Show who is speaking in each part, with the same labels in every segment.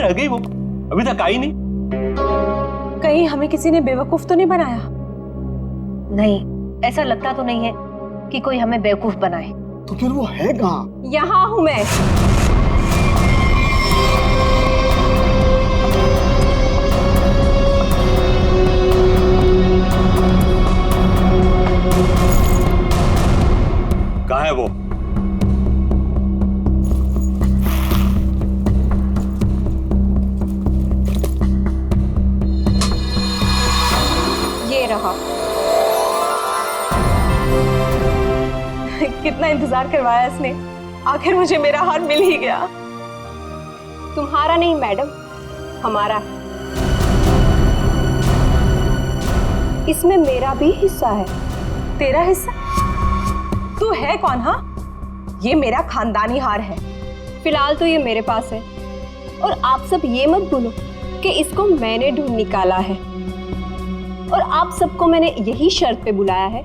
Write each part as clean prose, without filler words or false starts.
Speaker 1: रह गई वो? अभी तक आई नहीं।
Speaker 2: कहीं हमें किसी ने बेवकूफ तो नहीं बनाया?
Speaker 3: नहीं, ऐसा लगता तो नहीं है कि कोई हमें बेवकूफ बनाए।
Speaker 4: तो फिर वो है कहाँ?
Speaker 2: यहाँ हूं मैं।
Speaker 1: कहाँ है वो?
Speaker 2: ये रहा। कितना इंतजार करवाया इसने, आखिर मुझे मेरा हार मिल ही गया। तुम्हारा नहीं मैडम, हमारा है। इसमें मेरा भी हिस्सा है। तेरा हिस्सा? तू है कौन? हाँ, ये मेरा खानदानी हार है। फिलहाल तो ये मेरे पास है, और आप सब ये मत भूलो कि इसको मैंने ढूंढ निकाला है, और आप सबको मैंने यही शर्त पे बुलाया है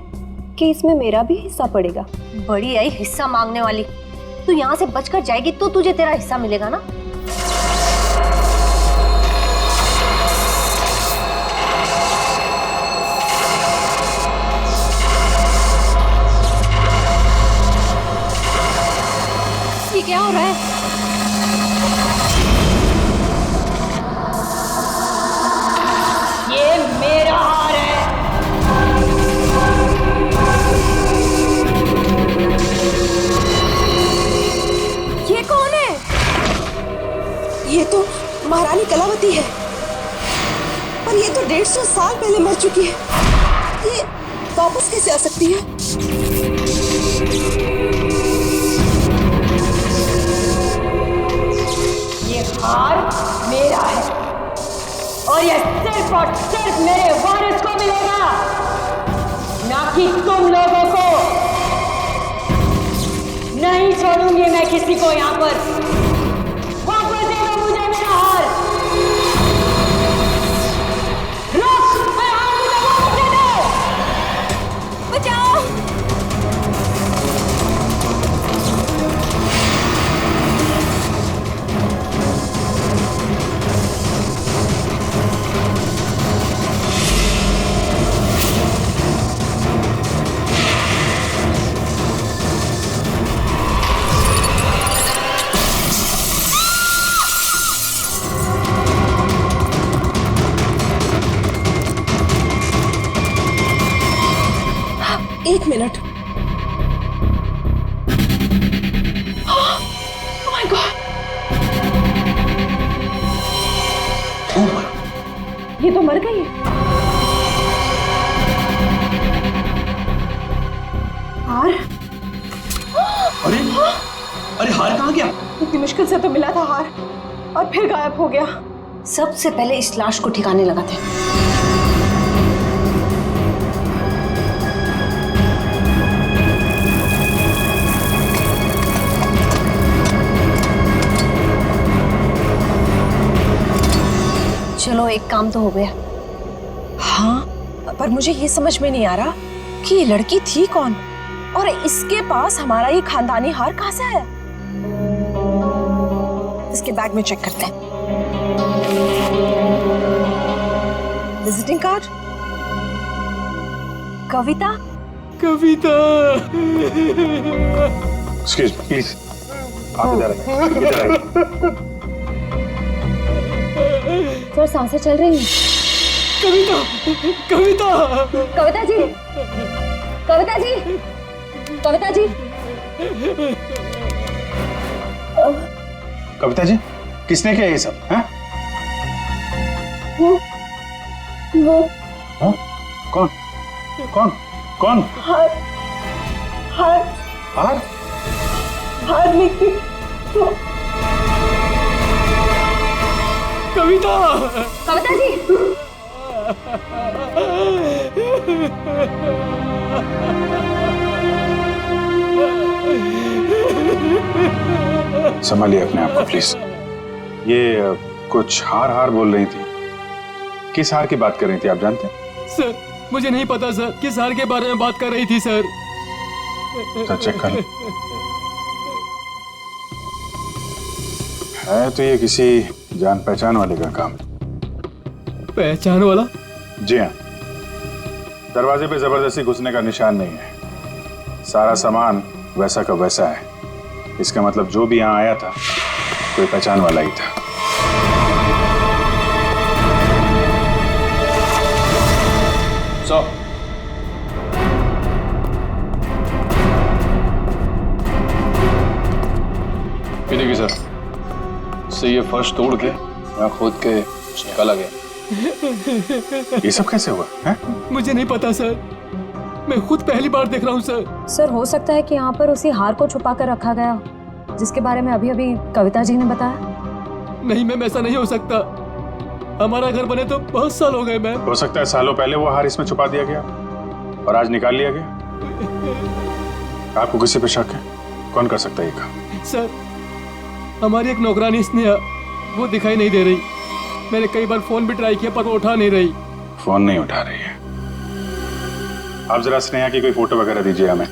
Speaker 2: कि इसमें मेरा भी हिस्सा पड़ेगा।
Speaker 3: बड़ी आई हिस्सा मांगने वाली। तू यहाँ से बचकर जाएगी तो तुझे तेरा हिस्सा मिलेगा ना।
Speaker 2: ये क्या हो रहा है? ये मेरा हार है। ये कौन है?
Speaker 5: ये तो महारानी कलावती है, पर ये तो 150 साल पहले मर चुकी है। ये वापस कैसे आ सकती है?
Speaker 2: ये हार मेरा है, और ये सिर्फ और सिर्फ मेरे वारिस को मिलेगा, ना कि तुम लोगों को। नहीं छोड़ूंगी मैं किसी को यहाँ पर। वापस दे दो मुझे मेरा हार। रुक, मेरा हार मुझे वापस दे दो। बचाओ।
Speaker 5: एक मिनट। ओह माय गॉड,
Speaker 2: ये तो मर गई है। हार?
Speaker 1: अरे अरे हार कहाँ गया?
Speaker 2: इतनी मुश्किल से तो मिला था हार, और फिर गायब हो गया।
Speaker 3: सबसे पहले इस लाश को ठिकाने लगाते हैं। चलो, एक काम तो हो गया।
Speaker 2: हाँ, पर मुझे ये समझ में नहीं आ रहा कि ये लड़की थी कौन, और इसके पास हमारा ये खानदानी हार कहाँ से आया। इसके बैग में चेक करते हैं। Visiting card, Kavita.
Speaker 6: Kavita.
Speaker 1: Excuse me please, आप इधर आइए।
Speaker 3: सर, सांसें चल रही हैं।
Speaker 6: कविता, कविता,
Speaker 3: कविता जी, कविता जी, कविता जी।
Speaker 1: कविता जी, किसने किया ये सब? हैं?
Speaker 5: वो
Speaker 1: हाँ? कौन? कौन? कौन?
Speaker 5: हार हार
Speaker 1: हार?
Speaker 5: हार लेके तो
Speaker 6: कविता,
Speaker 3: कविता जी।
Speaker 1: संभालिए अपने आप को प्लीज। ये कुछ हार हार बोल रही थी। किस हार की बात कर रही थी, आप जानते हैं?
Speaker 6: सर मुझे नहीं पता सर, किस हार के बारे में बात कर रही थी सर।
Speaker 1: तो चेक कर लो। है तो ये किसी जान पहचान वाले का काम।
Speaker 6: पहचान वाला?
Speaker 1: जी हाँ, दरवाजे पे जबरदस्ती घुसने का निशान नहीं है, सारा सामान वैसा का वैसा है। इसका मतलब जो भी यहाँ आया था कोई पहचान वाला ही था।
Speaker 7: की सर से ये फर्श तोड़ के मैं खोद के कुछ निकाला गया।
Speaker 1: ये सब कैसे हुआ है?
Speaker 6: मुझे नहीं पता सर, मैं खुद पहली बार देख रहा हूँ सर।
Speaker 2: सर हो सकता है कि यहाँ पर उसी हार को छुपा कर रखा गया हो, जिसके बारे में अभी अभी कविता जी ने बताया।
Speaker 6: नहीं मैम, ऐसा नहीं हो सकता। हमारा घर बने तो बहुत साल हो गए मैम।
Speaker 1: हो सकता है सालों पहले वो हार इसमें छुपा दिया गया और आज निकाल लिया गया। आपको किसी पे शक है? कौन कर सकता है ये काम?
Speaker 6: सर हमारी एक नौकरानी स्नेहा, वो दिखाई नहीं दे रही। मैंने कई बार फोन भी ट्राई किया पर वो उठा नहीं रही।
Speaker 1: फोन नहीं उठा रही है? आप जरा स्नेहा की कोई फोटो वगैरह दीजिए हमें,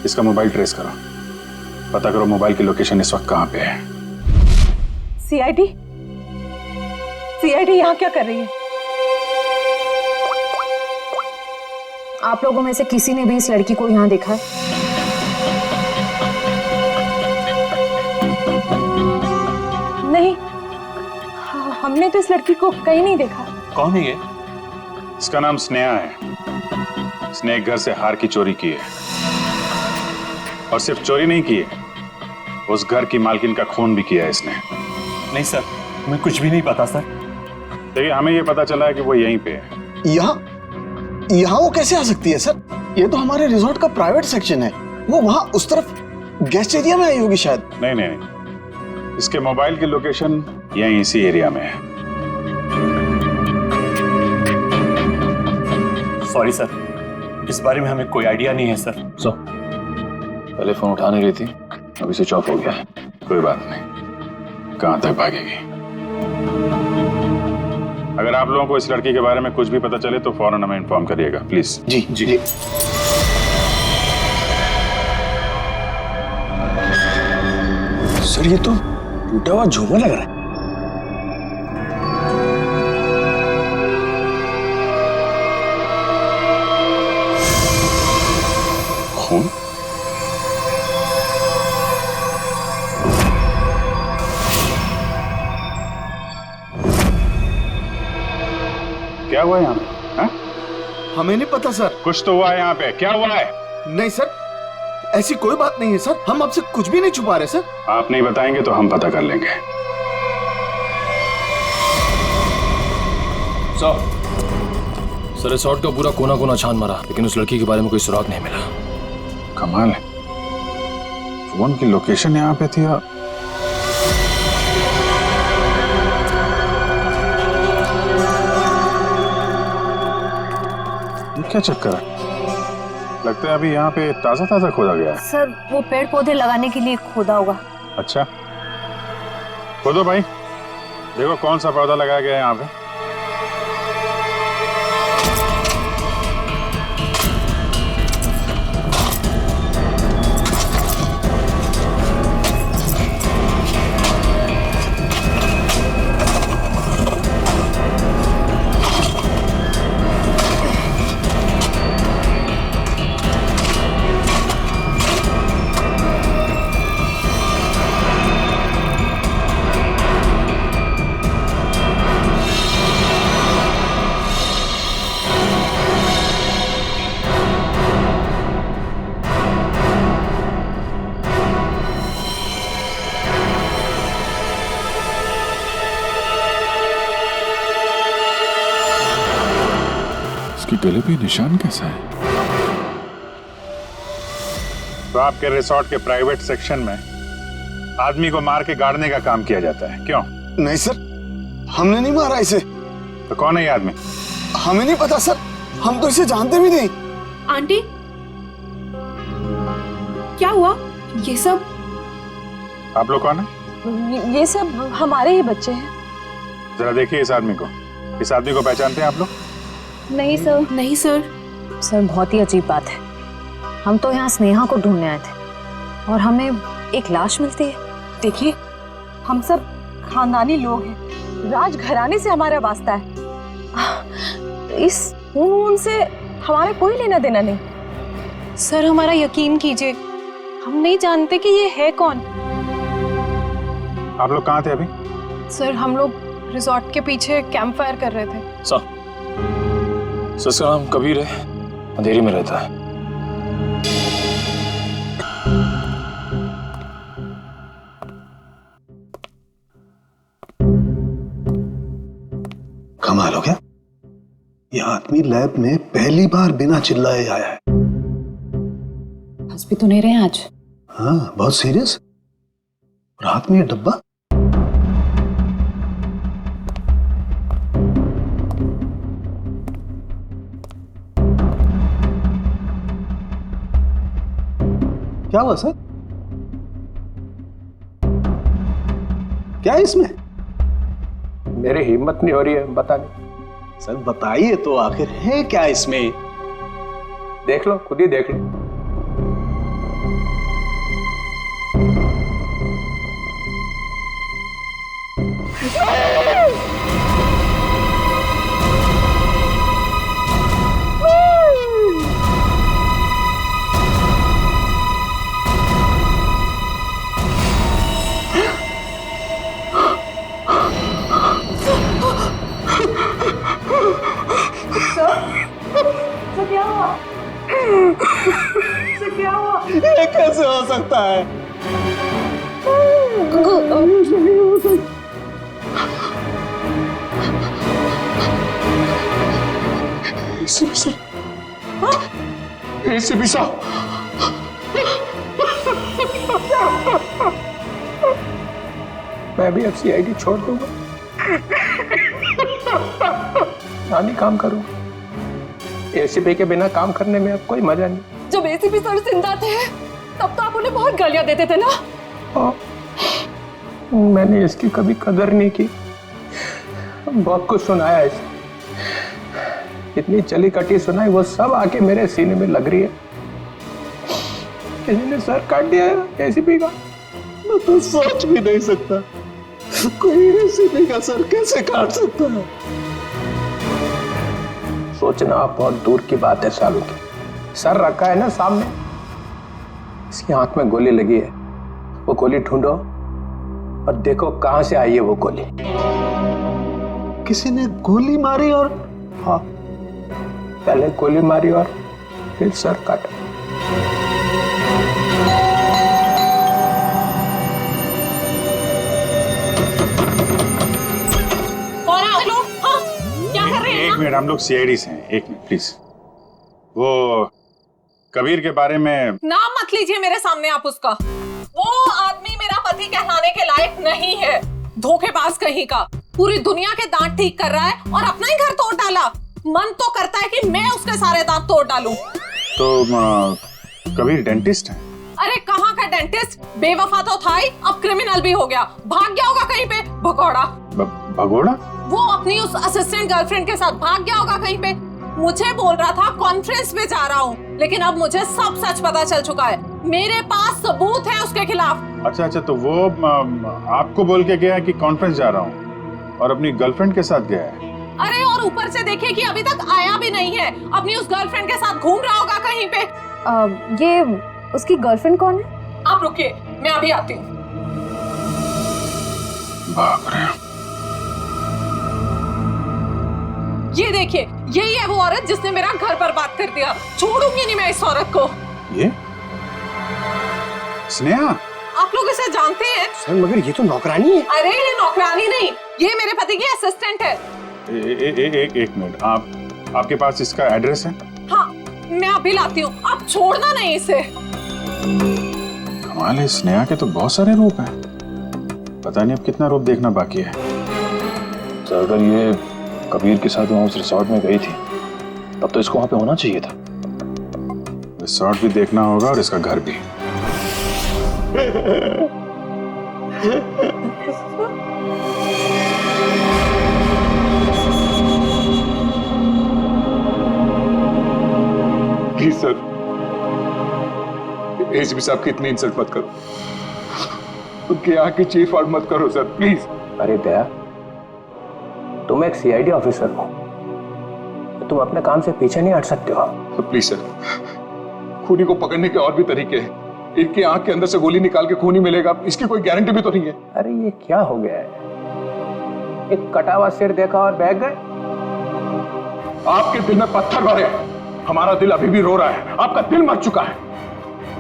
Speaker 1: इसका मोबाइल ट्रेस करो, पता करो मोबाइल की लोकेशन इस वक्त कहाँ पे है।
Speaker 2: सीआईडी यहाँ क्या कर रही है? आप लोगों में से किसी ने भी इस लड़की को यहाँ देखा है? नहीं, हमने तो इस लड़की को कहीं नहीं देखा।
Speaker 7: कौन है ये?
Speaker 1: इसका नाम स्नेहा है। इसने एक घर से हार की चोरी की है, और सिर्फ चोरी नहीं की है, उस घर की मालकिन का खून भी किया है इसने।
Speaker 7: नहीं सर, हमें कुछ भी नहीं पता सर।
Speaker 1: देखिए, हमें ये पता चला है कि वो यहीं पे है।
Speaker 4: यहाँ वो कैसे आ सकती है सर? ये तो हमारे रिजॉर्ट का प्राइवेट सेक्शन है। वो वहाँ उस तरफ गेस्ट एरिया में आई होगी शायद।
Speaker 1: नहीं, इसके मोबाइल की लोकेशन यहीं इसी एरिया में है।
Speaker 7: सॉरी सर, इस बारे में हमें कोई आइडिया नहीं है सर। पहले फोन उठा नहीं रही थी, अभी स्विच ऑफ हो गया है।
Speaker 1: कोई बात नहीं, कहां तक भागेगी। अगर आप लोगों को इस लड़की के बारे में कुछ भी पता चले तो फौरन हमें इन्फॉर्म करिएगा प्लीज।
Speaker 4: जी। सर ये तो टूटा हुआ झूमर लग रहा है।
Speaker 1: खून? क्या हुआ यहाँ पे? हाँ?
Speaker 4: हमें नहीं पता सर।
Speaker 1: कुछ तो हुआ है यहाँ पे, क्या हुआ है?
Speaker 4: नहीं सर, ऐसी कोई बात नहीं है सर। हम आपसे कुछ भी नहीं छुपा रहे सर।
Speaker 1: आप नहीं बताएंगे तो हम पता कर लेंगे।
Speaker 7: सर रिसोर्ट का पूरा कोना कोना छान मारा, लेकिन उस लड़की के बारे में कोई सुराग नहीं मिला।
Speaker 1: कमाल है, फोन की लोकेशन यहाँ पे थी। क्या चक्कर है? लगता है अभी यहाँ पे ताजा ताजा खोदा गया है।
Speaker 3: सर वो पेड़ पौधे लगाने के लिए खोदा होगा।
Speaker 1: अच्छा, खोदो भाई, देखो कौन सा पौधा लगाया गया है यहाँ पे। गले पे निशान कैसा है? तो आपके रिसोर्ट के प्राइवेट सेक्शन में आदमी को मार के गाड़ने का काम किया जाता है, क्यों?
Speaker 4: नहीं सर, हमने नहीं मारा इसे।
Speaker 1: तो कौन है ये आदमी?
Speaker 4: हमें नहीं पता सर, हम तो इसे जानते भी नहीं।
Speaker 5: आंटी, क्या हुआ? ये सब
Speaker 1: आप लोग कौन है?
Speaker 2: ये सब हमारे ही बच्चे हैं।
Speaker 1: जरा देखिए इस आदमी को। इस आदमी को पहचानते हैं आप लोग?
Speaker 2: नहीं सर।
Speaker 5: नहीं सर।
Speaker 2: सर बहुत ही अजीब बात है, हम तो यहाँ स्नेहा को ढूंढने आए थे और हमें एक लाश मिलती है।
Speaker 5: देखिए, हम सब
Speaker 2: खानदानी लोग हैं, राजघराने से हमारा वास्ता है। इस खून से हमारा कोई लेना देना नहीं।
Speaker 8: सर हमारा यकीन कीजिए, हम नहीं जानते कि ये है कौन।
Speaker 1: आप लोग कहाँ थे अभी?
Speaker 8: सर हम लोग रिजॉर्ट के पीछे कैंप फायर कर रहे थे।
Speaker 7: सर इसका नाम कबीर है, अंधेरी में रहता है।
Speaker 4: कमाल हो गया, ये आदमी लैब में पहली बार बिना चिल्लाए आया है।
Speaker 8: हंस भी तो नहीं रहे आज।
Speaker 4: हाँ, बहुत सीरियस। और हाथ में ये डब्बा। क्या हुआ सर? क्या है इसमें?
Speaker 9: मेरी हिम्मत नहीं हो रही है बताने।
Speaker 4: सर बताइए तो, आखिर है क्या इसमें?
Speaker 9: देख लो, खुद ही देख लो।
Speaker 4: ये कैसे हो सकता है?
Speaker 9: एसीपी साहब, मैं भी अब सीआईडी छोड़ दूंगा, नानी काम करूंगा। एसीपी के बिना काम करने में अब कोई मजा नहीं।
Speaker 2: जब एसीपी सर जिंदा थे तब तो आप उन्हें बहुत गालियां देते थे ना।
Speaker 9: हाँ, मैंने इसकी कभी कदर नहीं की। बहुत कुछ सुनाया इसे, इतनी चली कटी सुनाई, वो सब आके मेरे सीने में लग रही है। किसी ने सर काट दिया है एसीपी का।
Speaker 4: मैं तो सोच भी नहीं सकता, कोई एसीपी का सर कैसे काट सकता है?
Speaker 9: सोचना बहुत दूर की बात है सालों की। सर रखा है ना सामने, इसकी आंख में गोली लगी है। वो गोली ढूंढो और देखो कहां से आई है वो गोली।
Speaker 4: किसी ने गोली मारी और?
Speaker 9: हाँ, पहले गोली मारी और फिर सर काटा।
Speaker 8: कौन है आप लोग? हाँ, क्या कर रहे हैं?
Speaker 1: एक मिनट, हम लोग सीआईडी से हैं। एक मिनट प्लीज। वो कबीर के बारे में
Speaker 2: नाम मत लीजिए मेरे सामने आप उसका। वो आदमी मेरा पति कहलाने के लायक नहीं है। धोखेबाज कहीं का, पूरी दुनिया के दांत ठीक कर रहा है और अपना ही घर तोड़ डाला। मन तो करता है कि मैं उसके सारे दांत तोड़ डालूं।
Speaker 1: तो कबीर डेंटिस्ट है?
Speaker 2: अरे कहाँ का डेंटिस्ट, बेवफा तो था ही, अब क्रिमिनल भी हो गया। भाग गया होगा कहीं पे, भगोड़ा।
Speaker 1: भगोड़ा?
Speaker 2: वो अपनी उस असिस्टेंट गर्लफ्रेंड के साथ भाग गया होगा कहीं पे। मुझे बोल रहा था कॉन्फ्रेंस पे जा रहा हूँ, लेकिन अब मुझे सब सच पता चल चुका है। मेरे पास सबूत है उसके खिलाफ।
Speaker 1: अच्छा, तो वो आपको बोल के गया कि कॉन्फ्रेंस जा रहा हूँ और अपनी गर्लफ्रेंड के साथ गया है?
Speaker 2: अरे और ऊपर से देखिए कि अभी तक आया भी नहीं है, अपनी उस गर्लफ्रेंड के साथ घूम रहा होगा कहीं पे।
Speaker 3: ये उसकी गर्लफ्रेंड कौन है?
Speaker 2: आप रुकिए, मैं अभी आती हूँ।
Speaker 1: बाप रे।
Speaker 2: ये देखिए, यही है वो औरत जिसने मेरा घर बर्बाद कर दिया। छोड़ूंगी नहीं मैं इस औरत को।
Speaker 1: ये स्नेहा?
Speaker 2: आप लोग इसे जानते हैं?
Speaker 9: सर मगर ये तो नौकरानी है।
Speaker 2: अरे ये नौकरानी नहीं, ये मेरे पति की असिस्टेंट है।
Speaker 1: एक मिनट, आपके पास इसका एड्रेस है?
Speaker 2: हाँ, मैं अभी लाती हूँ, आप छोड़ना नहीं इसे।
Speaker 1: कमाल है, स्नेहा के तो बहुत सारे रूप हैं। पता नहीं अब कितना रूप देखना बाकी है।
Speaker 7: सर अगर ये कबीर के साथ वहाँ उस रिसोर्ट में गई थी तब तो इसको वहाँ पे होना चाहिए था।
Speaker 1: रिसोर्ट भी देखना होगा और इसका घर भी।
Speaker 9: प्लीज सर, एसीपी साहब की इतनी इंसल्ट मत करो। उनके यहाँ की चीफ आउट मत करो सर, प्लीज। अरे दया, तुम एक सीआईडी ऑफिसर हो, तुम अपने काम से पीछे नहीं हट सकते हो।
Speaker 1: प्लीज सर, खूनी को पकड़ने के और भी तरीके हैं। एक की आंख के अंदर से गोली निकाल के खूनी मिलेगा, इसकी कोई गारंटी भी तो नहीं है।
Speaker 9: अरे ये क्या हो गया है? एक कटा हुआ सिर देखा और बह गए।
Speaker 1: आपके दिल में पत्थर भरे, हमारा दिल अभी भी रो रहा है। आपका दिल मर चुका है।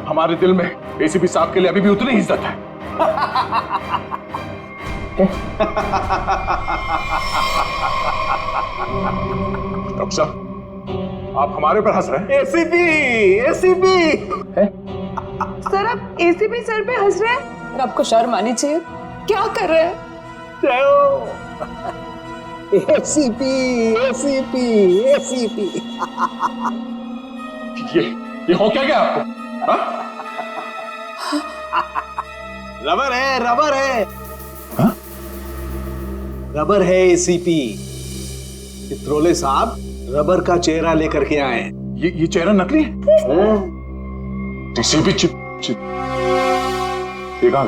Speaker 1: हमारे दिल में एसीपी साहब के लिए अभी भी उतनी इज्जत है। डॉक्टर साहब, आप हमारे ऊपर हंस रहे हैं।
Speaker 4: एसीपी
Speaker 2: सर, आप एसीपी सर पे हंस रहे हैं? आपको शर्म आनी चाहिए। क्या कर रहे हैं?
Speaker 4: एसीपी
Speaker 1: ये हो क्या गया आपको? हा?
Speaker 4: रबर है, रबर है।
Speaker 1: हा?
Speaker 4: रबर है एसीपी। चित्रोले साहब रबर का चेहरा लेकर के आए।
Speaker 1: ये चेहरा नकली है? एसीपी ये कहां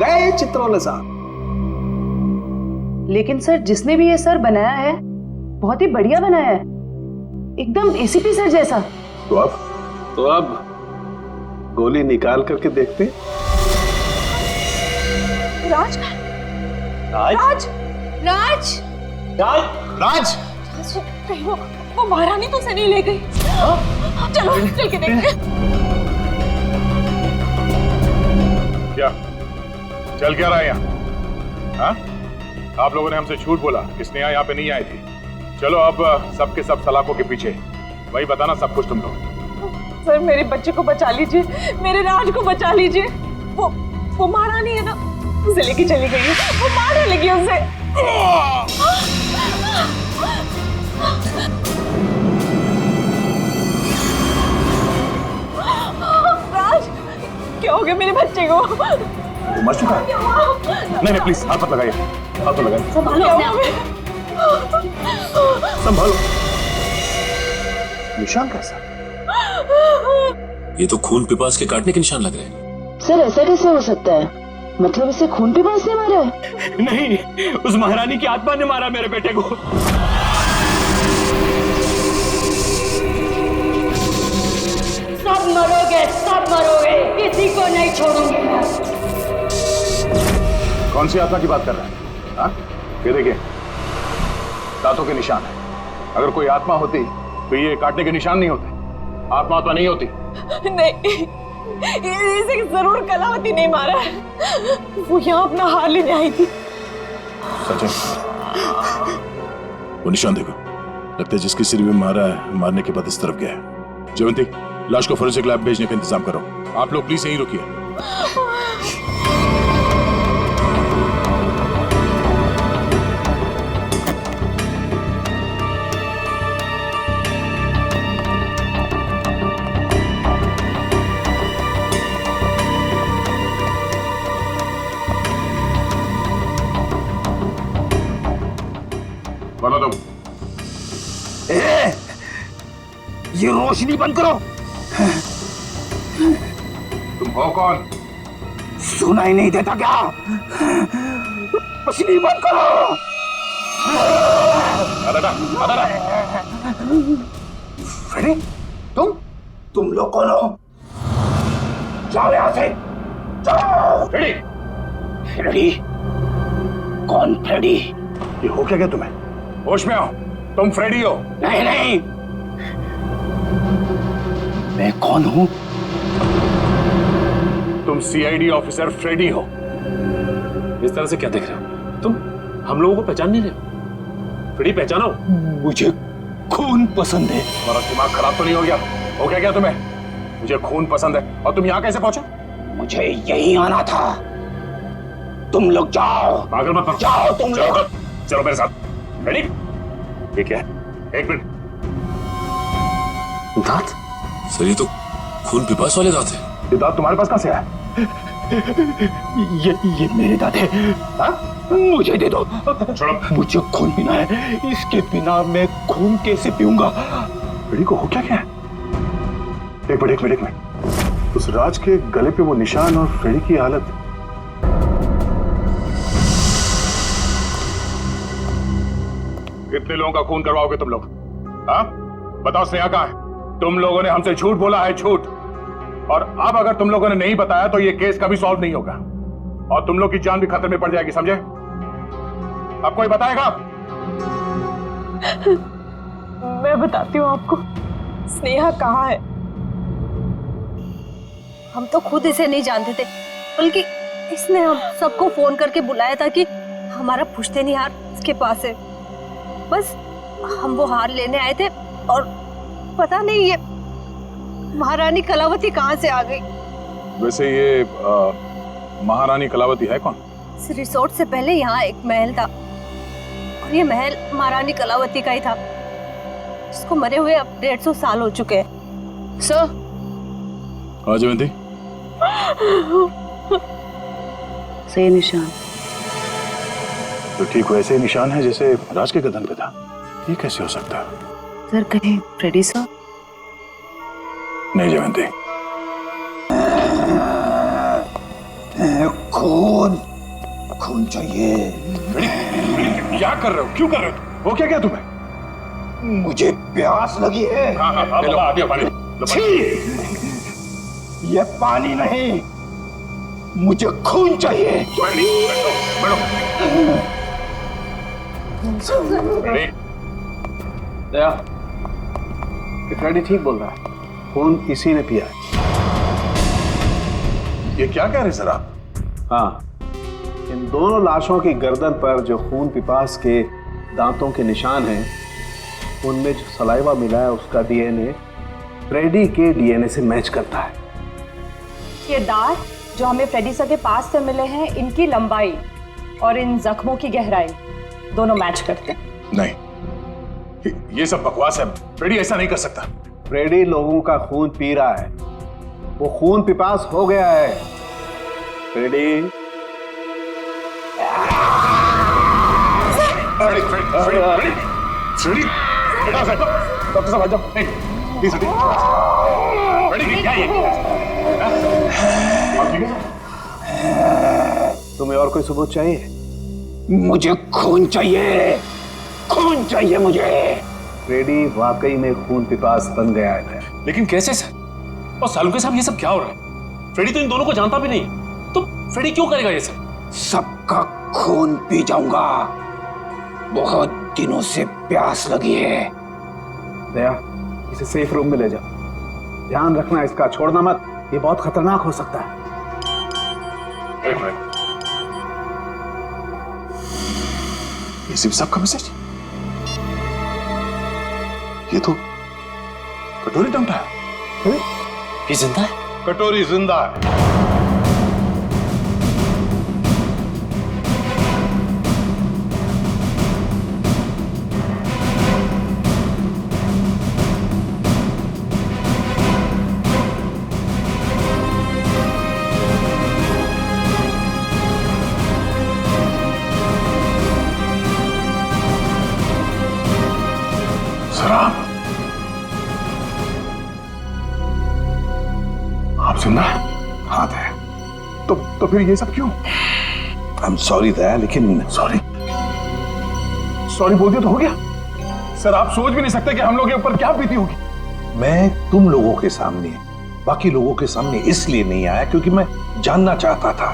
Speaker 4: गए चित्रोले साहब।
Speaker 2: लेकिन सर, जिसने भी ये सर बनाया है बहुत ही बढ़िया बनाया है, एकदम एसीपी सर जैसा।
Speaker 1: तो अब
Speaker 4: गोली निकाल करके देखते।
Speaker 2: राज,
Speaker 4: राज,
Speaker 2: राज,
Speaker 4: राज, राज।
Speaker 2: कहीं वो महारानी तो से नहीं ले गई? चलो चल के देखते।
Speaker 1: क्या चल क्या रहा है यहाँ? हाँ? आप लोगों ने हमसे झूठ बोला कि स्नेहा यहाँ पे नहीं आई थी। चलो अब सबके सब सलाखों के पीछे, वही बताना सब कुछ तुम लोग।
Speaker 2: सर, मेरे बच्चे को बचा लीजिए, मेरे राज को बचा लीजिए। वो महारानी है ना, उसे लेके चली गई है। वो मारने लगी उसे। राज, क्या हो गया मेरे बच्चे को?
Speaker 1: वो मर चुका है? नहीं प्लीज हाथ मत लगाइए, हाथ मत लगाइए। संभालो। निशान कैसा?
Speaker 10: ये तो खून पिपास के काटने के निशान लग रहे हैं।
Speaker 5: सर, ऐसा कैसे हो सकता है? मतलब इसे खून पिपास ने मारा है?
Speaker 6: नहीं, उस महारानी की आत्मा ने मारा मेरे बेटे को।
Speaker 5: सब मरोगे, सब मरोगे, किसी को नहीं छोड़ूंगी मैं।
Speaker 1: कौन सी आत्मा की बात कर रहे हैं? हाँ? ये देखिए, दांतों के निशान है। अगर कोई आत्मा होती तो ये काटने के निशान नहीं होते। आत्मा तो नहीं होती।
Speaker 2: नहीं, इसे जरूर कलावती नहीं मारा है। वो यहाँ अपना हार लेने आई थी।
Speaker 1: सचिन, वो निशान देखो, लगता है जिसके सिर में मारा है, मारने के बाद इस तरफ गया है। जयवंती, लाश को फोरेंसिक लैब भेजने का इंतजाम करो। आप लोग प्लीज यहीं रुकिए। बोलो तुम।
Speaker 4: ये रोशनी बंद करो।
Speaker 1: तुम हो कौन?
Speaker 4: सुनाई नहीं देता क्या? रोशनी बंद करो। फ्रेडी, तुम लोग कौन हो? जाओ यहां से, जाओ।
Speaker 1: Freddy,
Speaker 4: Freddy? कौन फ्रेडी?
Speaker 1: ये हो क्या गया तुम्हें? होश में आओ, तुम फ्रेडी हो?
Speaker 4: नहीं नहीं, मैं कौन हूं?
Speaker 1: तुम सीआईडी ऑफिसर फ्रेडी हो।
Speaker 10: इस तरह से क्या देख रहे हो तुम? हम लोगों को पहचान नहीं रहे? फ्रेडी पहचानो।
Speaker 4: मुझे खून पसंद है।
Speaker 1: तुम्हारा दिमाग खराब तो नहीं हो गया? हो क्या तुम्हें? मुझे खून पसंद है। और तुम यहाँ कैसे पहुंचे?
Speaker 4: मुझे यहीं आना था। तुम लोग जाओ।
Speaker 1: पागल मत बनो।
Speaker 4: जाओ तुम लोग।
Speaker 1: चलो मेरे साथ। रेडी? ठीक है, एक मिनट।
Speaker 4: दांत?
Speaker 10: सर, ये तो खून पिपास वाले दांत हैं।
Speaker 1: ये दांत तुम्हारे पास कहां से आया?
Speaker 4: ये मेरे दांत है। हाँ? मुझे दे दो।
Speaker 1: छोड़ो।
Speaker 4: मुझे खून पीना है, इसके बिना मैं खून कैसे पीऊंगा?
Speaker 1: रेडी को हो क्या क्या? एक मिनट। उस राज के गले पे वो निशान और फ्रेडी की हालत, कितने लोगों का खून करवाओगे तुम लोग? हाँ, बताओ स्नेहा कहाँ है? तुम लोगों ने हमसे झूठ बोला है, झूठ। और अब अगर तुम लोगों ने नहीं बताया तो ये केस कभी सॉल्व नहीं होगा और तुम लोग की जान भी खतरे में पड़ जाएगी, समझे? अब कोई बताएगा?
Speaker 8: मैं बताती हूँ आपको स्नेहा कहाँ है।
Speaker 3: हम तो खुद इसे नहीं जानते थे, बल्कि इसने हम सबको फोन करके बुलाया था कि हमारा पुश्तैनी हार इसके पास है। बस हम वो हार लेने आए थे और पता नहीं ये महारानी कलावती कहाँ से आ गई।
Speaker 1: वैसे ये महारानी कलावती है कौन?
Speaker 3: इस रिसोर्ट से पहले यहाँ एक महल था और ये महल महारानी कलावती का ही था, जिसको मरे हुए अब 150 साल हो चुके हैं।
Speaker 8: सर,
Speaker 1: हाँ जयंती,
Speaker 5: सही निशान।
Speaker 1: तो ठीक वैसे ही निशान है जैसे राज के गर्दन पे था। ये कैसे हो सकता है?
Speaker 5: सर कहीं फ्रेडी सर?
Speaker 1: नहीं जयंती,
Speaker 4: खून चाहिए।
Speaker 1: क्या कर रहे हो? क्यों कर रहे हो? वो क्या तुम्हें?
Speaker 4: मुझे प्यास लगी है। ये पानी नहीं, मुझे खून चाहिए।
Speaker 7: दया, फ्रेडी ठीक बोल रहा है, खून इसी ने पिया है।
Speaker 1: ये क्या कह रहे सर आप?
Speaker 7: हाँ, इन दोनों लाशों की गर्दन पर जो खून पिपास के दांतों के निशान हैं, उनमें जो सलाइवा मिला है उसका डीएनए फ्रेडी के डीएनए से मैच करता है।
Speaker 2: ये दांत जो हमें फ्रेडी सर के पास से मिले हैं, इनकी लंबाई और इन जख्मों की गहराई दोनों मैच करते हैं।
Speaker 1: नहीं, ये सब बकवास है। फ्रेडी ऐसा नहीं कर सकता।
Speaker 7: फ्रेडी लोगों का खून पी रहा है, वो खून पिपास हो गया है। फ्रेडी
Speaker 1: डॉक्टर साहब आ जाओ। प्लीज
Speaker 7: तुम्हें और कोई सबूत चाहिए?
Speaker 4: मुझे खून चाहिए, खून चाहिए मुझे।
Speaker 7: फ्रेडी वाकई में खून पिपास बन गया है।
Speaker 10: लेकिन कैसे सर? और सालुके साहब, ये सब क्या हो रहा है? फ्रेडी तो इन दोनों को जानता भी नहीं, तो फ्रेडी क्यों करेगा ये सब?
Speaker 4: सबका खून पी जाऊंगा। बहुत दिनों से प्यास लगी है।
Speaker 7: दया, इसे सेफ रूम में ले जाओ। ध्यान रखना इसका, छोड़ना मत, ये बहुत खतरनाक हो सकता है।
Speaker 1: ये सिर्फ सबका मैसेज? ये तो कटोरी टमटा है।
Speaker 10: ये जिंदा है?
Speaker 1: कटोरी जिंदा है। आप जिंदा?
Speaker 4: हाँ दया।
Speaker 1: तो फिर ये सब क्यों?
Speaker 4: I'm sorry दया, लेकिन
Speaker 1: सॉरी बोल दिया तो हो गया। सर, आप सोच भी नहीं सकते कि हम लोग के ऊपर क्या बीती होगी।
Speaker 11: मैं तुम लोगों के सामने, बाकी लोगों के सामने इसलिए नहीं आया क्योंकि मैं जानना चाहता था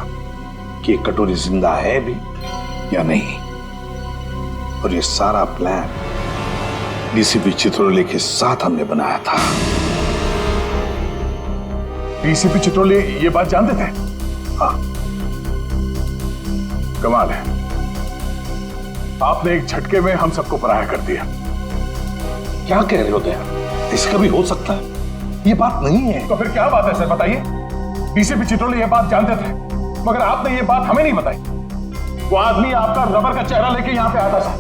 Speaker 11: कि ये कटोरी जिंदा है भी या नहीं। और ये सारा प्लान डीसीपी चित्रोले के साथ हमने बनाया था।
Speaker 1: डीसीपी चित्रोले ये बात जानते थे?
Speaker 11: हाँ।
Speaker 1: कमाल है, आपने एक झटके में हम सबको पराया कर दिया।
Speaker 11: क्या कह रहे हो दया? ऐसा कभी हो सकता है? ये बात नहीं है।
Speaker 1: तो फिर क्या बात है सर, बताइए। डीसीपी चित्रोले ये बात जानते थे, मगर आपने ये बात हमें नहीं बताई। वो आदमी आपका रबर का चेहरा लेके यहाँ पे आता था,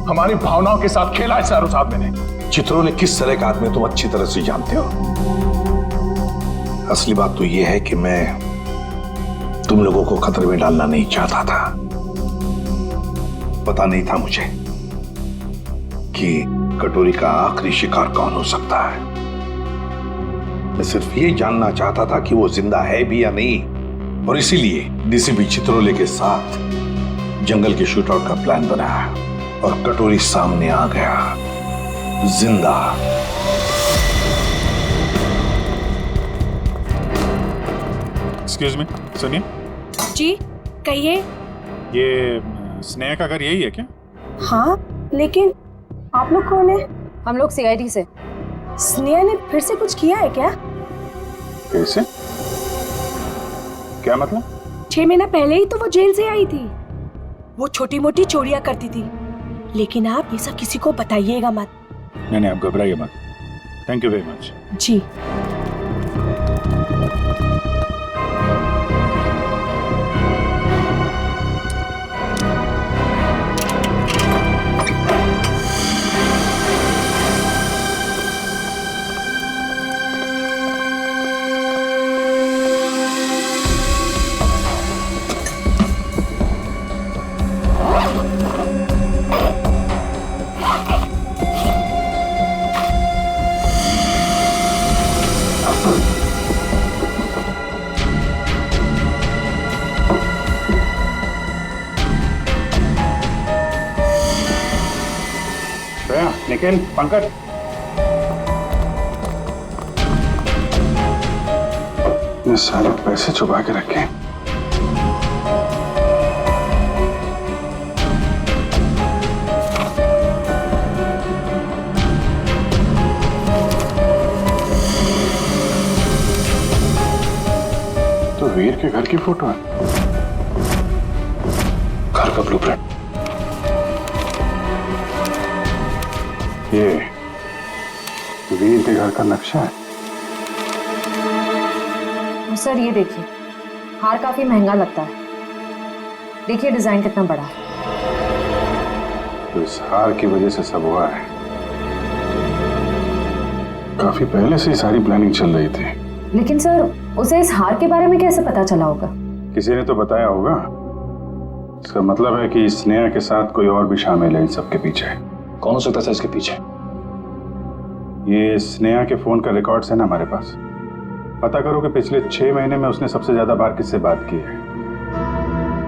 Speaker 1: हमारी भावनाओं के साथ खेला है सर उस आदमी ने।
Speaker 11: चित्रोले किस तरह का आदमी तुम अच्छी तरह से जानते हो। असली बात तो यह है कि मैं तुम लोगों को खतरे में डालना नहीं चाहता था। पता नहीं था मुझे कि कटोरी का आखिरी शिकार कौन हो सकता है। मैं सिर्फ ये जानना चाहता था कि वो जिंदा है भी या नहीं, और इसीलिए डीसीपी चित्रोले के साथ जंगल के शूटआउट का प्लान बनाया। और कटोरी सामने आ गया, जिंदा।
Speaker 1: एक्सक्यूज मी, सुनिए।
Speaker 5: जी कहिए।
Speaker 1: ये स्नेहा का घर यही है क्या?
Speaker 5: हाँ, लेकिन आप लोग कौन है?
Speaker 2: हम लोग सीआईडी से।
Speaker 5: स्नेहा ने फिर से कुछ किया है क्या?
Speaker 1: कैसे? क्या मतलब?
Speaker 5: 6 महीना पहले ही तो वो जेल से आई थी। वो छोटी मोटी चोरियां करती थी, लेकिन आप ये सब किसी को बताइएगा मत।
Speaker 1: नहीं, आप घबराइए मत। Thank you very much.
Speaker 5: जी।
Speaker 1: निखिल, पंकज, ये सारे पैसे छुपा के रखे। तो वीर के घर की फोटो है, घर का ब्लूप्रिंट। ये वीर के घर का नक्शा है।
Speaker 2: सर ये देखिए, हार काफी महंगा लगता है। देखिए डिजाइन कितना बड़ा है।
Speaker 1: तो इस हार की वजह से सब हुआ है। काफी पहले से ही सारी प्लानिंग चल रही थी।
Speaker 2: लेकिन सर उसे इस हार के बारे में कैसे पता चला होगा?
Speaker 1: किसी ने तो बताया होगा। इसका मतलब है कि स्नेहा के साथ कोई और भी शामिल है इन सब के पीछे।
Speaker 10: कौन हो सकता है इसके पीछे?
Speaker 1: ये स्नेहा के फोन का रिकॉर्ड्स है ना हमारे पास। पता करो कि पिछले 6 महीने में उसने सबसे ज्यादा बार किससे बात की है।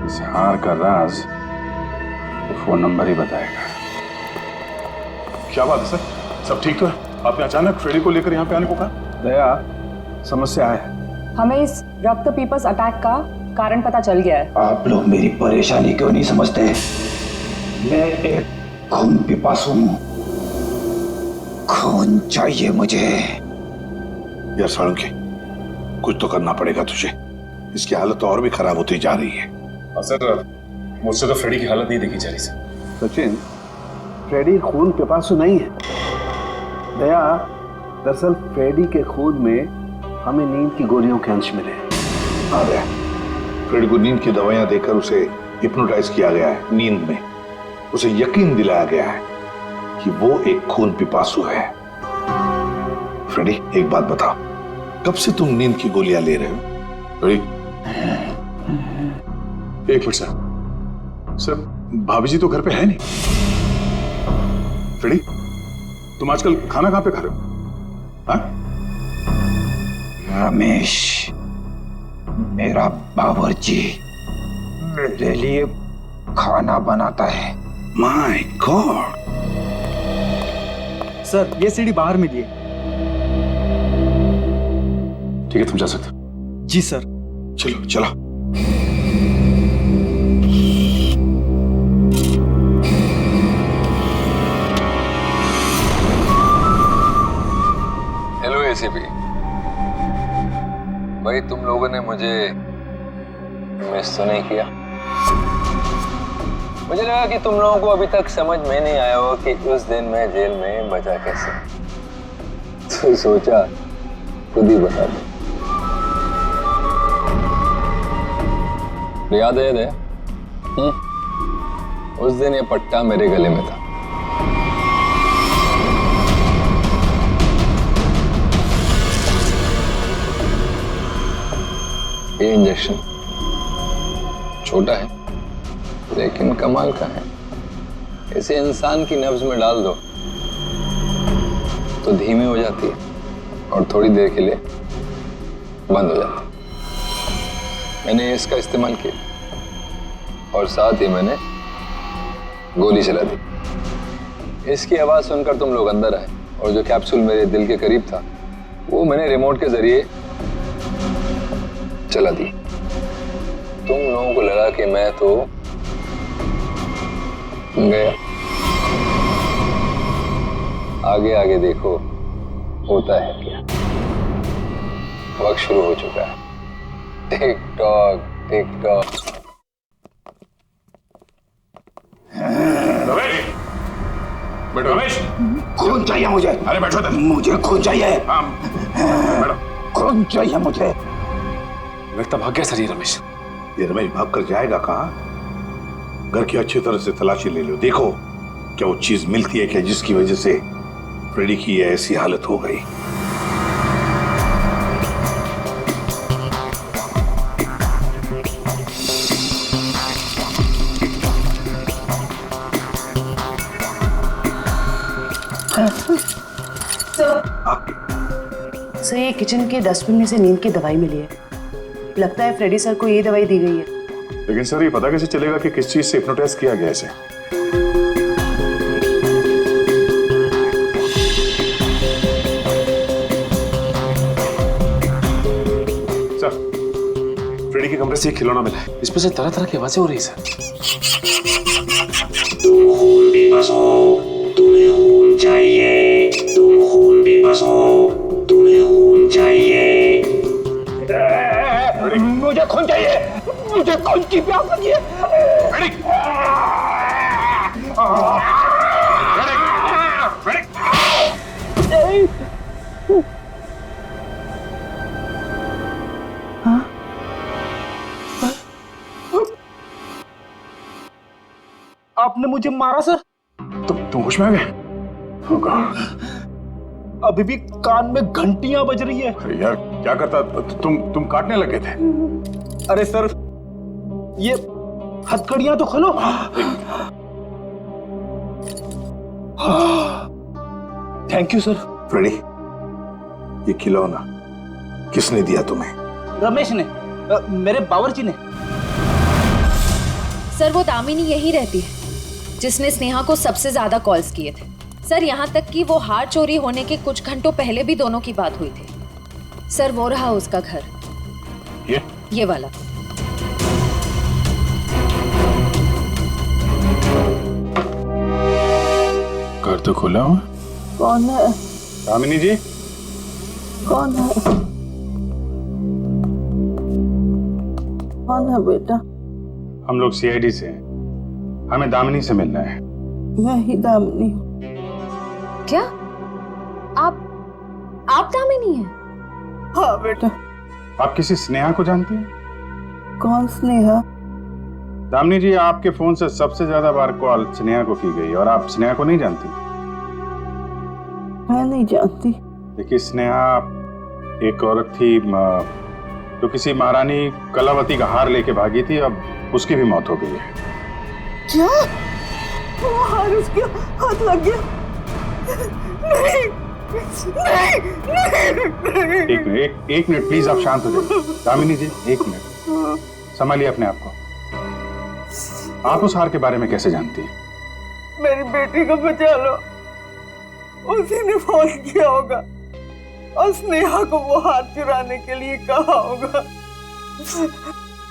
Speaker 1: इस हार का राज तो फोन नंबर ही बताएगा।
Speaker 11: क्या बात है सर, सब ठीक तो है? आपने अचानक फ्रेडी को लेकर यहाँ पे आने को कहा?
Speaker 7: दया, समस्या है।
Speaker 2: हमें इस रक्त पीपस अटैक का कारण पता चल गया है।
Speaker 9: आप लोग मेरी परेशानी क्यों नहीं समझते? मैं एक खून पिपासु हूं, खून चाहिए मुझे।
Speaker 11: यार साळुंखे, कुछ तो करना पड़ेगा तुझे। इसकी हालत तो और भी खराब होती जा रही है।
Speaker 10: सर मुझसे तो फ्रेडी की हालत नहीं देखी जा रही सर।
Speaker 7: सचिन, फ्रेडी खून पिपासु नहीं है। दया, दरअसल फ्रेडी के खून में हमें नींद की गोलियों के अंश मिले।
Speaker 11: अरे फ्रेडी को नींद की दवाइयां देकर उसे हिप्नोटाइज किया गया है। नींद में उसे यकीन दिलाया गया है कि वो एक खून पिपासु है। फ्रेडी, एक बात बताओ, कब से तुम नींद की गोलियां ले रहे हो? फ्रेडी,
Speaker 1: एक मिनट सर। सर भाभी जी तो घर पे है नहीं। फ्रेडी, तुम आजकल खाना कहां पे खा रहे हो? हाँ?
Speaker 9: रमेश, मेरा बावर्ची मेरे लिए खाना बनाता है।
Speaker 11: My God.
Speaker 6: सर ये सीढ़ी बाहर मिली है।
Speaker 10: ठीक है, तुम जा सकते हो।
Speaker 6: जी सर।
Speaker 11: चलो चलो।
Speaker 12: हेलो एसीपी भाई, तुम लोगों ने मुझे मिस तो नहीं किया? मुझे लगा कि तुम लोगों को अभी तक समझ में नहीं आया हो कि उस दिन मैं जेल में बचा कैसे, तो सोचा खुद ही बता दो। याद है दया? उस दिन ये पट्टा मेरे गले में था। ये इंजेक्शन छोटा है लेकिन कमाल का है। इसे इंसान की नब्ज में डाल दो तो धीमी हो जाती है और थोड़ी देर के लिए बंद हो जाती है। मैंने इसका इस्तेमाल किया और साथ ही मैंने गोली चला दी। इसकी आवाज सुनकर तुम लोग अंदर आए और जो कैप्सूल मेरे दिल के करीब था वो मैंने रिमोट के जरिए चला दी। तुम लोगों को लगा कि मैं तो गया। आगे आगे देखो होता है क्या। वक्त शुरू हो चुका है। Tick tock tick tock.
Speaker 1: बैठो रमेश।
Speaker 11: खून चाहिए मुझे।
Speaker 1: अरे बैठो तो।
Speaker 11: मुझे खून चाहिए।
Speaker 1: हाँ बैठो।
Speaker 11: खून चाहिए मुझे।
Speaker 10: लगता भाग गया सर ये रमेश।
Speaker 11: ये रमेश भाग कर जाएगा कहाँ? घर की अच्छी तरह से तलाशी ले लो, देखो क्या वो चीज मिलती है क्या जिसकी वजह से फ्रेडी की ऐसी हालत हो गई।
Speaker 13: सर ये किचन के डस्टबिन में से नींद की दवाई मिली है। लगता है फ्रेडी सर को ये दवाई दी गई है।
Speaker 1: लेकिन सर ये पता कैसे चलेगा कि किस चीज से हिप्नोटाइज किया गया इसे? सर
Speaker 10: फ्रेडी के कमरे से एक खिलौना मिला है। इसमें से तरह तरह की आवाजें हो रही है सर।
Speaker 14: तुम्हें खून चाहिए, तुम खून भी बसो, तुम्हें खून चाहिए।
Speaker 11: मुझे खून चाहिए, मुझे खून की प्यास लगी है।
Speaker 4: आपने मुझे मारा सर?
Speaker 1: तुम होश में आ गए?
Speaker 4: अभी भी कान में घंटियां बज रही है।
Speaker 1: यार क्या करता? तुम काटने लगे थे।
Speaker 4: अरे सर ये हथकड़ियां तो खोलो। Thank you sir.
Speaker 11: फ्रेडी ये खिलौना किसने दिया तुम्हें?
Speaker 4: रमेश ने, मेरे बावर्ची ने।
Speaker 15: सर वो दामिनी यही रहती है जिसने स्नेहा को सबसे ज्यादा कॉल्स किए थे। सर यहाँ तक कि वो हार चोरी होने के कुछ घंटों पहले भी दोनों की बात हुई थी। सर वो रहा उसका घर, ये वाला।
Speaker 1: घर तो खुला हुआ।
Speaker 5: कौन है?
Speaker 1: दामिनी जी।
Speaker 5: कौन है? कौन है बेटा?
Speaker 1: हम लोग सीआईडी से हैं। हमें दामिनी से मिलना है।
Speaker 5: मैं ही दामिनी हूँ।
Speaker 15: क्या आप दामिनी हैं?
Speaker 5: हाँ बेटा।
Speaker 1: आप किसी स्नेहा को जानती हैं?
Speaker 5: कौन स्नेहा?
Speaker 1: दामिनी जी आपके फोन से सबसे ज्यादा बार कॉल स्नेहा को की गई और आप स्नेहा को नहीं जानती?
Speaker 5: मैं नहीं जानती।
Speaker 1: देखिए स्नेहा एक औरत थी जो किसी महारानी कलावती का हार लेके भागी थी। अब उसकी भी मौत हो गई है।
Speaker 5: क्या? वो हार उसके हाथ लग गया? नहीं, नहीं, नहीं।
Speaker 1: एक मिनट प्लीज आप शांत हो जाइए। दामिनी जी एक मिनट संभालिए अपने आप को। आप उस हार के बारे में कैसे जानती हैं?
Speaker 5: मेरी बेटी को बचा लो। उसी ने फोन किया होगा और स्नेहा को वो हार चुराने के लिए कहा होगा।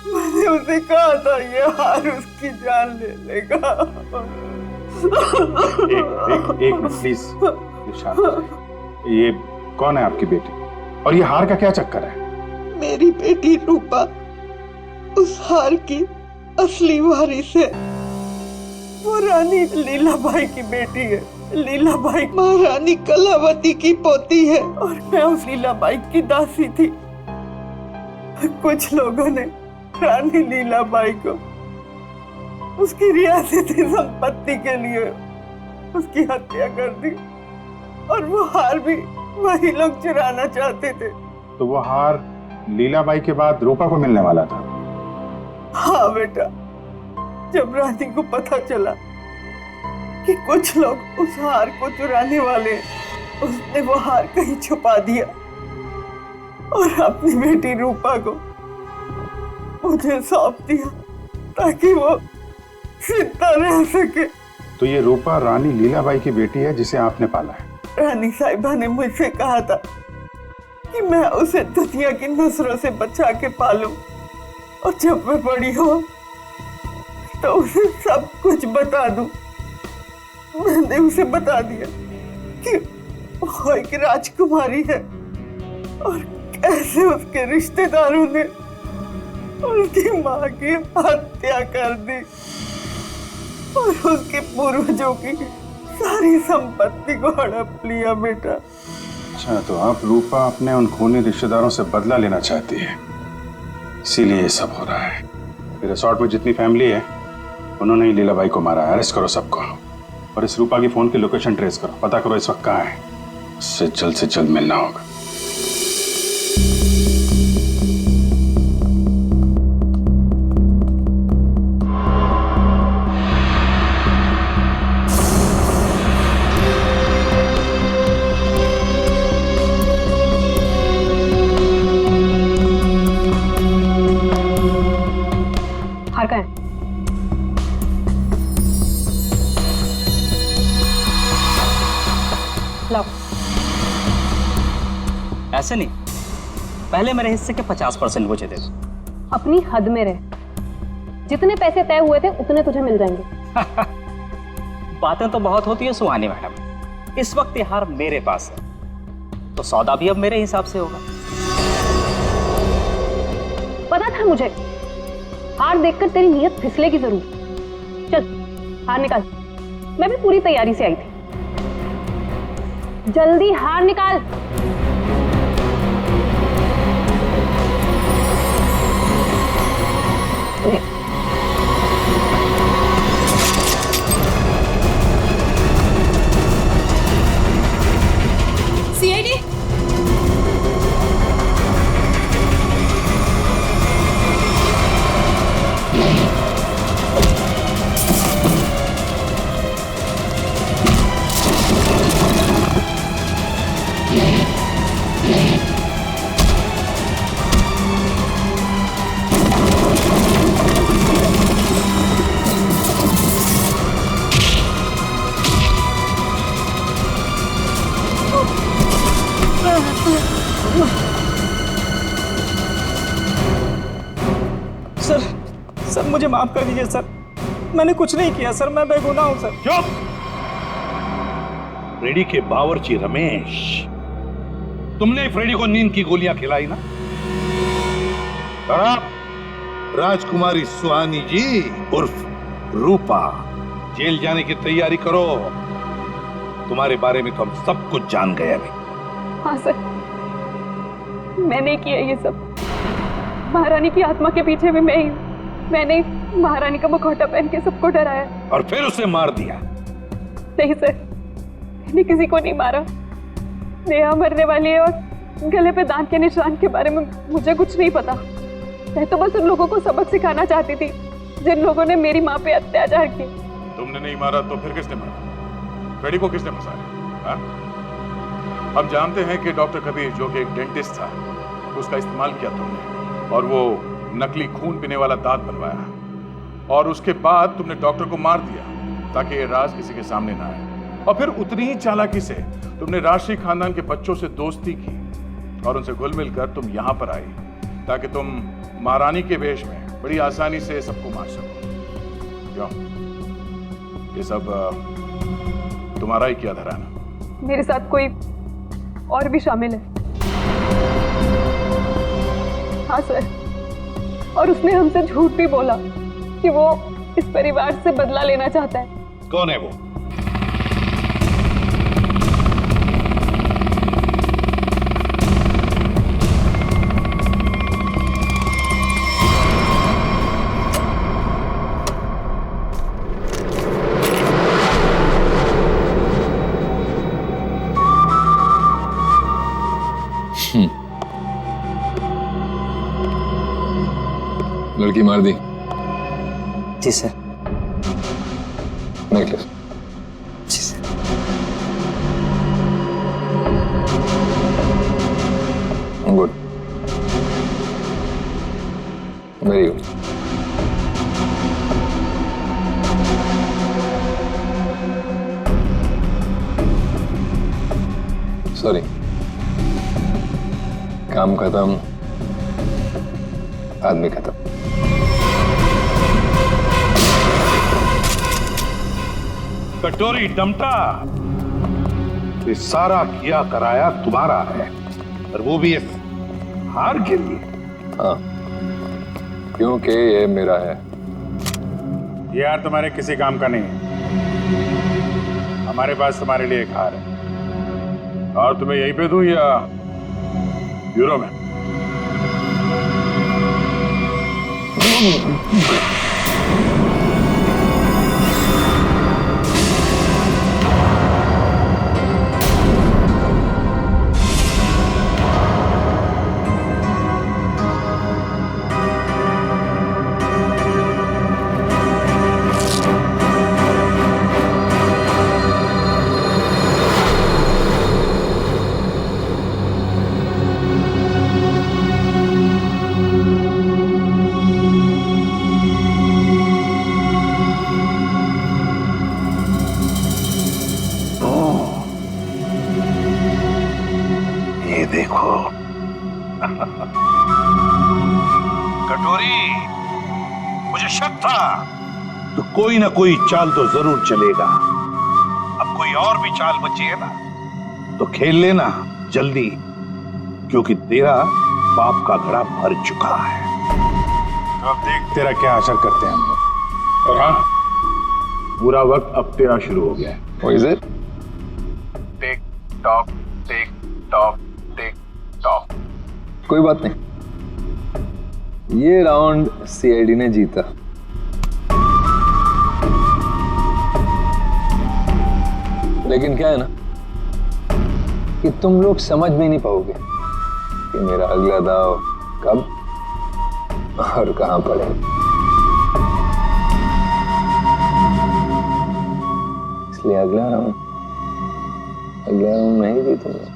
Speaker 5: मैंने उसे कहा था ये हार उसकी जान ले लेगा।
Speaker 1: एक मिनट प्लीज शांत हो जाइए। ये कौन है आपकी बेटी और ये हार का क्या चक्कर है?
Speaker 5: मेरी बेटी रूपा उस हार की असली वारिस है। वो रानी लीलाबाई की बेटी है। लीलाबाई महारानी कलावती की पोती है और मैं उस लीलाबाई की दासी थी। कुछ लोगों ने रानी लीलाबाई को उसकी रियासती संपत्ति के लिए उसकी हत्या कर दी और वो हार भी वही लोग चुराना चाहते थे।
Speaker 1: तो वो हार लीलाबाई के बाद रूपा को मिलने वाला था?
Speaker 5: हाँ बेटा, जब रानी को पता चला कि कुछ लोग उस हार को चुराने वाले, उसने वो हार कहीं छुपा दिया और अपनी बेटी रूपा को मुझे सौंप दिया ताकि वो जिंदा रह सके।
Speaker 1: तो ये रूपा रानी लीलाबाई की बेटी है जिसे आपने पाला है?
Speaker 5: रानी साहिबा ने मुझसे कहा था कि मैं उसे दुनिया की नजरों से बचा के पालूं और जब मैं बड़ी हो तो उसे सब कुछ बता दूं। मैंने उसे बता दिया कि वो एक राजकुमारी है और कैसे उसके रिश्तेदारों ने उसकी माँ की हत्या कर दी और उसके पूर्वजों की सारी संपत्ति को हड़प लिया बेटा।
Speaker 1: अच्छा, तो आप रूपा अपने उन खूनी रिश्तेदारों से बदला लेना चाहती है, इसीलिए ये सब हो रहा है। फिर रिसोर्ट में जितनी फैमिली है उन्होंने ही लीलाबाई को मारा है। अरेस्ट करो सबको और इस रूपा की फोन की लोकेशन ट्रेस करो, पता करो इस वक्त कहाँ है। उससे जल्द मिलना होगा।
Speaker 2: हार का है? लाओ।
Speaker 16: ऐसे नहीं, पहले मेरे हिस्से के 50% मुझे दे दो।
Speaker 2: अपनी हद में रह, जितने पैसे तय हुए थे उतने तुझे मिल जाएंगे।
Speaker 16: बातें तो बहुत होती है सुहानी मैडम, इस वक्त ये हार मेरे पास है तो सौदा भी अब मेरे हिसाब से होगा।
Speaker 2: पता था मुझे, हार देखकर तेरी नीयत फिसलेगी जरूर। चल हार निकाल, मैं भी पूरी तैयारी से आई थी। जल्दी हार निकाल।
Speaker 15: सीआईडी
Speaker 16: सर मुझे माफ कर दीजिए सर, मैंने कुछ नहीं किया सर, मैं बेगुनाह हूं सर।
Speaker 11: चुप! फ्रेडी के बावर्ची रमेश, तुमने फ्रेडी को नींद की गोलियां खिलाई ना? और आप राजकुमारी सुहानी जी उर्फ रूपा जेल जाने की तैयारी करो। तुम्हारे बारे में तो हम सब कुछ जान गए अभी।
Speaker 2: हाँ सर, मैंने किया ये सब। महारानी की आत्मा के पीछे भी मैं ही हूँ। मैंने महारानी का मुखौटा पहन के सबको डराया
Speaker 11: और फिर उसे मार दिया।
Speaker 2: नहीं सर, मैंने किसी को नहीं मारा। नेहा मरने वाली है और गले पे दांत के निशान के बारे में मुझे कुछ नहीं पता। मैं तो बस उन लोगों को सबक सिखाना चाहती थी जिन लोगों ने मेरी माँ पे अत्याचार किए।
Speaker 1: तुमने नहीं मारा तो फिर किसने मारा? फ्रेडी को किसने फंसाया? हम जानते हैं कि डॉक्टर कबीर, जो कि एक डेंटिस्ट था, उसका इस्तेमाल किया तुमने और वो नकली खून पीने वाला दांत बनवाया और उसके बाद तुमने डॉक्टर को मार दिया ताकि ये राज किसी के सामने ना आए। और फिर उतनी ही चालाकी से तुमने राष्ट्रीय खानदान के बच्चों से दोस्ती की और उनसे घुल मिलकर तुम यहाँ पर आई ताकि तुम महारानी के वेश में बड़ी आसानी से सबको मार सको। क्यों? ये सब तुम्हारा ही किया धरा है ना?
Speaker 2: मेरे साथ कोई और भी शामिल है। हाँ सर, और उसने हमसे झूठ भी बोला कि वो इस परिवार से बदला लेना चाहता है।
Speaker 11: कौन है वो?
Speaker 12: लड़की मार दी?
Speaker 16: जी सर।
Speaker 12: नेकलेस?
Speaker 16: जी sir.
Speaker 12: Good, very good. Sorry, काम खत्म, आदमी खत्म।
Speaker 11: कटोरी डमटा, ये सारा किया कराया तुम्हारा है, और वो भी इस हार के लिए।
Speaker 12: हाँ, क्योंकि ये मेरा है।
Speaker 1: ये हार तुम्हारे किसी काम का नहीं है। हमारे पास तुम्हारे लिए एक हार है, और तुम्हें यहीं पे दूं या यूरो में?
Speaker 11: कटोरी, मुझे शक था तो कोई ना कोई चाल तो जरूर चलेगा। अब कोई और भी चाल बची है ना, तो खेल लेना जल्दी, क्योंकि तेरा बाप का घड़ा भर चुका है।
Speaker 1: तो अब देख तेरा क्या असर करते हैं हम लोग। और हाँ, पूरा वक्त अब तेरा शुरू हो गया है।
Speaker 12: What is it?
Speaker 1: Tick tock, tick tock, tick tock.
Speaker 12: कोई बात नहीं, ये राउंड सीआईडी ने जीता। लेकिन क्या है ना कि तुम लोग समझ भी नहीं पाओगे कि मेरा अगला दाव कब और कहां पड़े। इसलिए अगला राउंड मैं ही जीतूंगा।